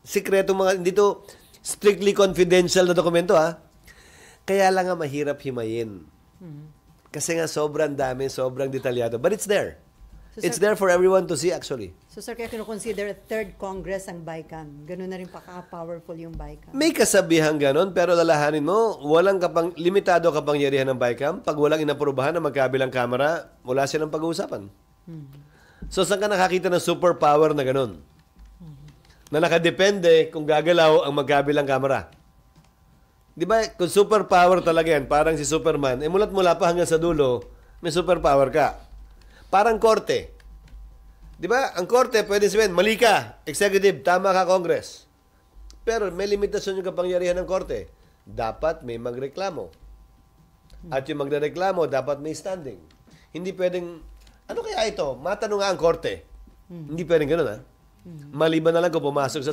Sikreto mga, hindi to strictly confidential na dokumento, ha? Kaya lang nga mahirap himayin. Kasi nga sobrang dami, sobrang detalyado. But it's there. So, It's sir, there for everyone to see, actually. So sir, kaya kinoconsider third Congress ang BICAM. Ganun na rin powerful yung BICAM. May kasabihan ganon, pero lalahanin mo, walang limitado kapangyarihan ng BICAM. Pag walang inaprubahan ng magkabilang kamera, wala silang pag-uusapan. So, saan ka nakakita ng superpower na ganon? Na nakadepende kung gagalaw ang magkabilang kamera. Di ba, kung superpower talaga yan, parang si Superman, mulat-mula pa hanggang sa dulo, may superpower ka. Parang korte. Di ba? Ang korte, pwede sabihin, mali ka, executive, tama ka, Congress. Pero may limitasyon yung kapangyarihan ng korte. Dapat may magreklamo. At yung magreklamo, dapat may standing. Hindi pwedeng, ano kaya ito? Matanong nga ang korte. Hindi pwedeng ganun, ha? Maliban na lang kung pumasok sa